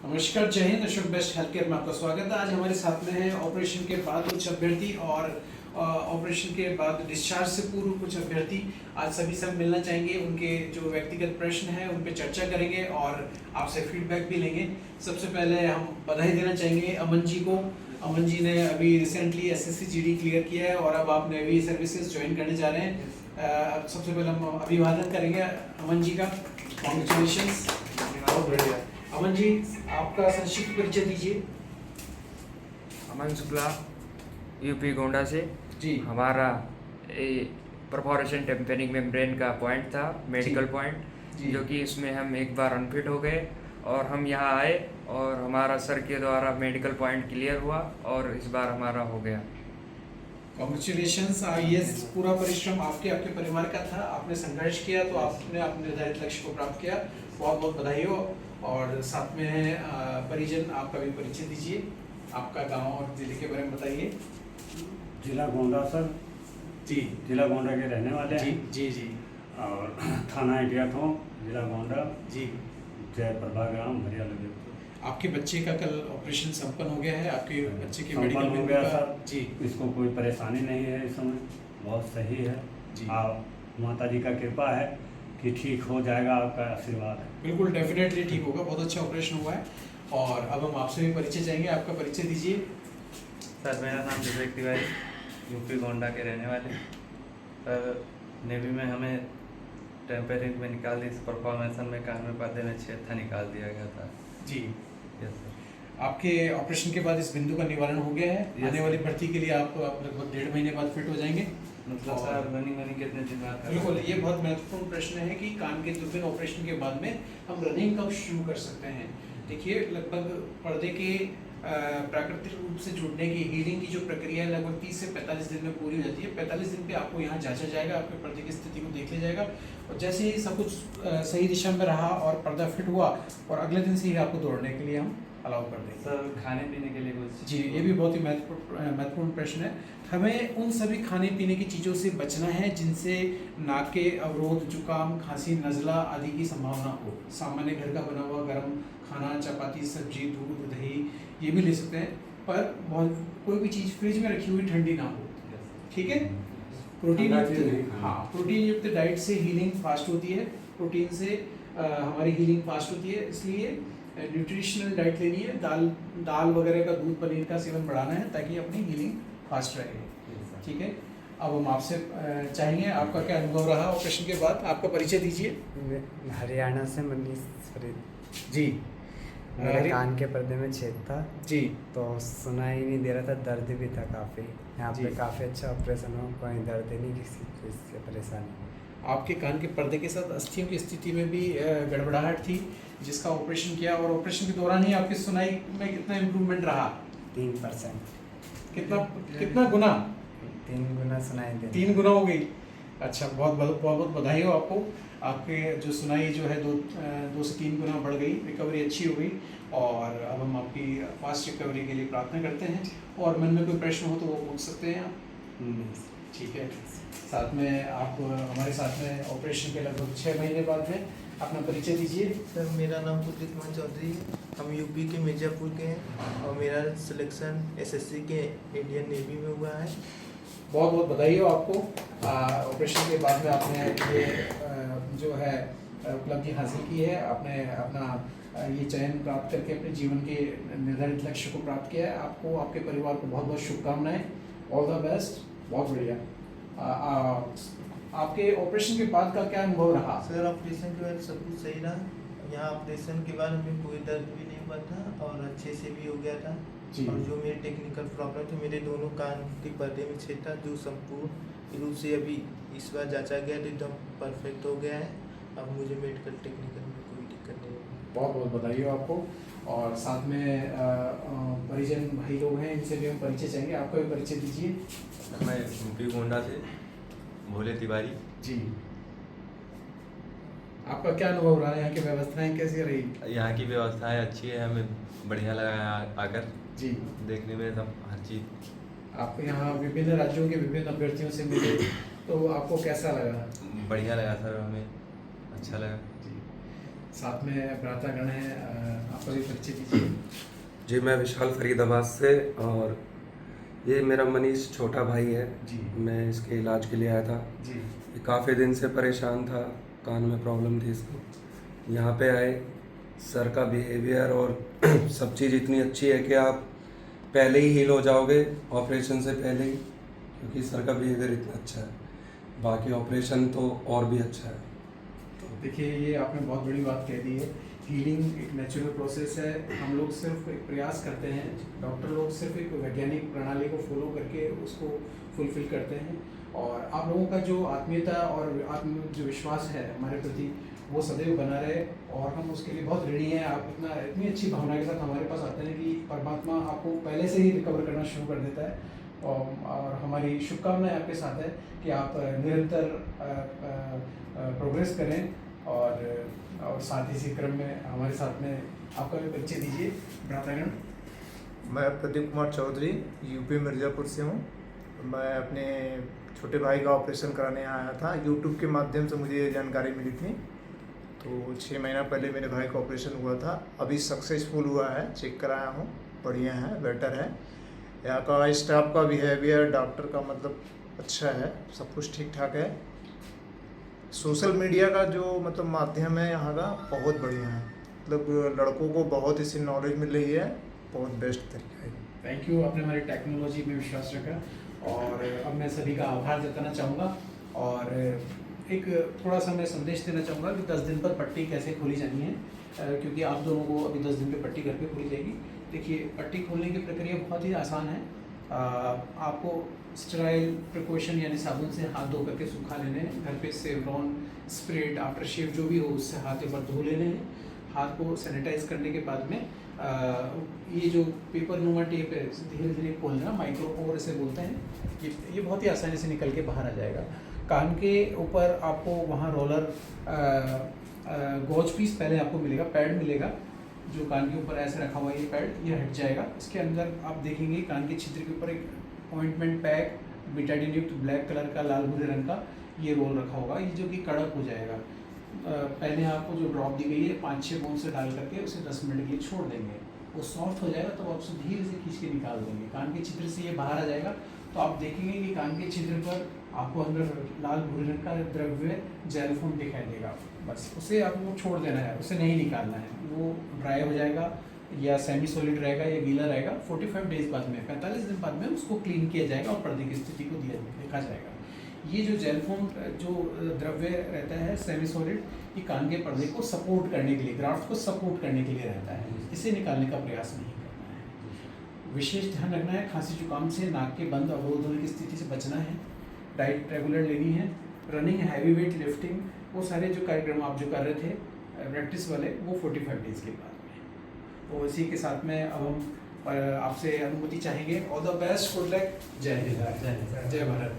नमस्कार, जय Hind. Ashok best health care में आपका स्वागत है। आज हमारे साथ में है ऑपरेशन के बाद कुछ अभ्यर्थी और ऑपरेशन के बाद डिस्चार्ज से पूर्व कुछ अभ्यर्थी। आज सभी सब मिलना चाहेंगे, उनके जो व्यक्तिगत प्रश्न हैं उन पे चर्चा करेंगे और आपसे फीडबैक भी लेंगे। सबसे पहले हम बधाई देना चाहेंगे अमन जी को। अमन जी ने अभी रिसेंटली एसएससी जीडी क्लियर किया है और अब आप नेवी सर्विसेज ज्वाइन करने जा रहे हैं। सबसे पहले हम अभिवादन करेंगे अमन जी का। कॉन्ग्रेचुलेशंस। बहुत बढ़िया। अमन जी, आपका संक्षिप्त परिचय दीजिए। अमन शुक्ला, यूपी गोंडा से जी। हमारा परफोरेशन टेम्पेनिंग मेम्ब्रेन का पॉइंट था, मेडिकल पॉइंट, जो कि इसमें हम एक बार अनफिट हो गए और हम यहाँ आए और हमारा सर के द्वारा मेडिकल पॉइंट क्लियर हुआ और इस बार हमारा हो गया। कॉन्ग्रेचुलेशंस। ये पूरा परिश्रम आपके परिवार का था। आपने संघर्ष किया तो आपने अपने निर्धारित लक्ष्य को प्राप्त किया। बहुत बहुत बधाई हो। और साथ में है परिजन, आपका भी परिचय दीजिए। आपका गांव और जिले के बारे में बताइए। जिला गोंडा सर। जी। जिला गोंडा के रहने वाले जी हैं। जी जी। और थाना एडियाठों, जिला गोंडा। जी। जय प्रभा ग्राम, भरिया लगे। आपके बच्चे का कल ऑपरेशन संपन्न हो गया है। आपके बच्चे के मेडिकल हो गया सर जी। इसको कोई परेशानी नहीं है, इस समय बहुत सही है जी। आप माता जी का कृपा है कि ठीक हो जाएगा, आपका आशीर्वाद है। बिल्कुल, डेफिनेटली ठीक होगा। बहुत अच्छा ऑपरेशन हुआ है। और अब हम आपसे भी परिचय चाहेंगे। आपका परिचय दीजिए। सर, मेरा नाम विवेक तिवारी, यूपी गोंडा के रहने वाले। सर, नेवी में हमें टेम्परिंग में निकाल दी, परफॉर्मेशन में कान में पर्दे में छेद था, निकाल दिया गया था। जी। Yes sir. आपके ऑपरेशन के बाद इस बिंदु का निवारण हो गया है। Yes, आने वाली भर्ती के लिए आप लगभग 1.5 महीने बाद फिट हो जाएंगे। मतलब सर, रनिंग कितने दिन बाद कर बिल्कुल, ये बहुत महत्वपूर्ण प्रश्न है कि कान के दुर्बीन ऑपरेशन के बाद में हम रनिंग कब शुरू कर सकते हैं। देखिए, लगभग पर्दे के प्राकृतिक रूप से जुड़ने की हीलिंग की जो प्रक्रिया है लगभग 30 से 45 दिन में पूरी हो जाती है। 45 दिन पे आपको यहाँ जांचा जाएगा, आपके पर्दे की स्थिति को देख लिया जाएगा और जैसे ही सब कुछ सही दिशा में रहा और पर्दा फिट हुआ और अगले दिन से ही आपको दौड़ने के लिए हम अलाउ कर देंगे। सर, खाने पीने के लिए कुछ? जी, ये भी बहुत ही महत्वपूर्ण प्रश्न है। हमें उन सभी खाने पीने की चीज़ों से बचना है जिनसे नाक के अवरोध, जुकाम, खांसी, नज़ला आदि की संभावना हो। सामान्य घर का बना हुआ गर्म खाना, चपाती, सब्जी, दूध, दही ये भी ले सकते हैं, पर बहुत कोई भी चीज़ फ्रिज में रखी हुई ठंडी ना हो। ठीक है। प्रोटीन युक्त डाइट से हीलिंग फास्ट होती है। प्रोटीन से हमारी हीलिंग फास्ट होती है, इसलिए न्यूट्रिशनल डाइट लेनी है। दाल वगैरह का, दूध, पनीर का सेवन बढ़ाना है ताकि अपनी हीलिंग फास्ट रहे। ठीक है। अब हम आपसे चाहेंगे, आपका क्या अनुभव रहा ऑपरेशन के बाद? आपका परिचय दीजिए। हरियाणा से मनीष फरीद जी। मेरे कान के पर्दे में छेद था जी। तो सुनाई नहीं दे रहा था, दर्द भी था काफ़ी। यहाँ पे जी। काफ़ी अच्छा ऑपरेशन हो, कोई दर्द ही नहीं, किसी चीज़ से परेशानी। आपके कान के पर्दे के साथ अस्थियों की स्थिति में भी गड़बड़ाहट थी, जिसका ऑपरेशन किया और ऑपरेशन के दौरान ही आपकी सुनाई में कितना इम्प्रूवमेंट रहा? 3%। कितना गुना? 3 गुना सुनाई दे। 3 गुना हो गई। अच्छा, बहुत बहुत बहुत बधाई हो आपको। आपके जो सुनाई जो है 2 से 3 गुना बढ़ गई, रिकवरी अच्छी हो गई। और अब हम आपकी फास्ट रिकवरी के लिए प्रार्थना करते हैं। और मन में कोई प्रश्न हो तो वो पूछ सकते हैं आप। ठीक है। साथ में आप हमारे साथ में ऑपरेशन के लगभग 6 महीने बाद हैं। अपना परिचय दीजिए। सर, मेरा नाम कुलदीप मान चौधरी है। हम यूपी के मिर्ज़ापुर के हैं और मेरा सिलेक्शन एसएससी के इंडियन नेवी में हुआ है। बहुत बहुत बधाई हो आपको। ऑपरेशन के बाद में आपने ये जो है उपलब्धि हासिल की है। आपने अपना ये चयन प्राप्त करके अपने जीवन के निर्धारित लक्ष्य को प्राप्त किया है। आपको, आपके परिवार को बहुत बहुत शुभकामनाएं। All the best. बहुत बढ़िया। आपके ऑपरेशन के बाद का क्या अनुभव रहा? सर, ऑपरेशन के बाद सब कुछ सही रहा। यहाँ ऑपरेशन के बाद हमें कोई दर्द भी नहीं हुआ था और अच्छे से भी हो गया था। जी। और जो मेरी टेक्निकल प्रॉब्लम थी, मेरे दोनों कान के पर्दे में छेद था, जो संपूर्ण रूप से अभी इस बार जांचा गया तो एकदम परफेक्ट हो गया है। अब मुझे मेडिकल टेक्निकल में कोई दिक्कत नहीं होगी। बहुत बहुत बधाई हो आपको। और साथ में परिजन भाई लोग हैं, इनसे भी हम परिचय चाहेंगे। आपका भी परिचय दीजिए। मैं यूपी गोंडा से भोले तिवारी। जी। आपका क्या अनुभव रहा? यहाँ की व्यवस्थाएं कैसी रही? यहाँ की व्यवस्थाएं अच्छी है, हमें बढ़िया लगा यहाँ आकर। जी। देखने में सब हर चीज़। आप यहाँ विभिन्न राज्यों के विभिन्न अभ्यर्थियों से मिले तो आपको कैसा लगा? बढ़िया लगा सर, हमें अच्छा लगा। जी। साथ में भ्रातागण है, आपका भी परिचय दीजिए। जी, मैं विशाल फरीदाबाद से, और ये मेरा मनीष छोटा भाई है जी। मैं इसके इलाज के लिए आया था। जी ये काफ़ी दिन से परेशान था, कान में प्रॉब्लम थी इसको। यहाँ पे आए, सर का बिहेवियर और सब चीज़ इतनी अच्छी है कि आप पहले ही हील हो जाओगे ऑपरेशन से पहले ही, क्योंकि सर का बिहेवियर इतना अच्छा है। बाकी ऑपरेशन तो और भी अच्छा है। तो देखिए, ये आपने बहुत बड़ी बात कह दी है। हीलिंग एक नेचुरल प्रोसेस है। हम लोग सिर्फ एक प्रयास करते हैं, डॉक्टर लोग सिर्फ एक वैज्ञानिक प्रणाली को फॉलो करके उसको फुलफिल करते हैं। और आप लोगों का जो आत्मीयता और जो विश्वास है हमारे प्रति, वो सदैव बना रहे, और हम उसके लिए बहुत ऋणी हैं। आप इतनी अच्छी भावना के साथ हमारे पास आते हैं कि परमात्मा आपको पहले से ही रिकवर करना शुरू कर देता है। और हमारी शुभकामनाएं आपके साथ है कि आप निरंतर प्रोग्रेस करें। और साथ ही इसी क्रम में हमारे साथ में आपका भी परिचय दीजिए, भ्रातागण। मैं प्रदीप कुमार चौधरी यूपी मिर्ज़ापुर से हूँ। मैं अपने छोटे भाई का ऑपरेशन कराने आया था। यूट्यूब के माध्यम से मुझे ये जानकारी मिली थी। तो 6 महीना पहले मेरे भाई का ऑपरेशन हुआ था। अभी सक्सेसफुल हुआ है, चेक कराया हूँ, बढ़िया है, बेटर है। यहाँ का स्टाफ का बिहेवियर, डॉक्टर का मतलब अच्छा है, सब कुछ ठीक ठाक है। सोशल मीडिया का जो मतलब माध्यम है यहाँ का बहुत बढ़िया है। मतलब लड़कों को बहुत इससे नॉलेज मिल रही है, बहुत बेस्ट तरीका है। थैंक यू, आपने हमारी टेक्नोलॉजी में विश्वास रखा। और अब मैं सभी का आभार जताना चाहूँगा, और एक थोड़ा सा मैं संदेश देना चाहूँगा कि 10 दिन पर पट्टी कैसे खोली जानी है, क्योंकि आप दोनों को अभी 10 दिन पे पट्टी घर पे खोली जाएगी। देखिए, पट्टी खोलने की प्रक्रिया बहुत ही आसान है। आपको स्टेराइल प्रिकॉशन यानी साबुन से हाथ धो करके सूखा लेने हैं। घर पे सेवलॉन, स्प्रेड, आफ्टर शेव जो भी हो उससे हाथ एक बार धो लेने हैं। हाथ को सैनिटाइज करने के बाद में ये जो पेपर नुमा टेप है धीरे धीरे खोलना, माइक्रोपोर इसे बोलते हैं। ये बहुत ही आसानी से निकल के बाहर आ जाएगा। कान के ऊपर आपको वहाँ रोलर गॉज पीस पहले आपको मिलेगा, पैड मिलेगा, जो कान के ऊपर ऐसे रखा हुआ है। ये पैड ये हट जाएगा। इसके अंदर आप देखेंगे कान के छिद्र के ऊपर एक ऑइंटमेंट पैक बिटाडिन युक्त ब्लैक कलर का, लाल भूरे रंग का ये रोल रखा होगा, ये जो कि कड़क हो जाएगा। पहले आपको जो ड्रॉप दी गई है 5-6 बूंद से डाल करके उसे 10 मिनट के लिए छोड़ देंगे। वो सॉफ्ट हो जाएगा तब आप उसे धीरे से खींच के निकाल देंगे। कान के छिद्र से ये बाहर आ जाएगा तो आप देखेंगे कि कान के छिद्र पर आपको अंदर लाल भूरे रंग का द्रव्य जेल फोम दिखाई देगा। बस उसे आपको छोड़ देना है, उसे नहीं निकालना है। वो ड्राई हो जाएगा या सेमी सॉलिड रहेगा या गीला रहेगा। 45 डेज बाद में, 45 दिन बाद में उसको क्लीन किया जाएगा और पर्दे की स्थिति को देखा जाएगा। ये जो जेल फोम जो द्रव्य रहता है सेमी सॉलिड, ये कान के पर्दे को सपोर्ट करने के लिए, ग्राफ्ट को सपोर्ट करने के लिए रहता है। इसे निकालने का प्रयास नहीं करना है। विशेष ध्यान रखना है, खांसी जुकाम से नाक के बंद अवरोध होने की स्थिति से बचना है। डाइट रेगुलर लेनी है। रनिंग, हैवी वेट लिफ्टिंग, वो सारे जो कार्यक्रम आप जो कर रहे थे प्रैक्टिस वाले, वो 45 डेज के बाद में। तो इसी के साथ में अब हम आपसे अनुमति चाहेंगे। All the best, good luck, जय हिंद, जय भारत।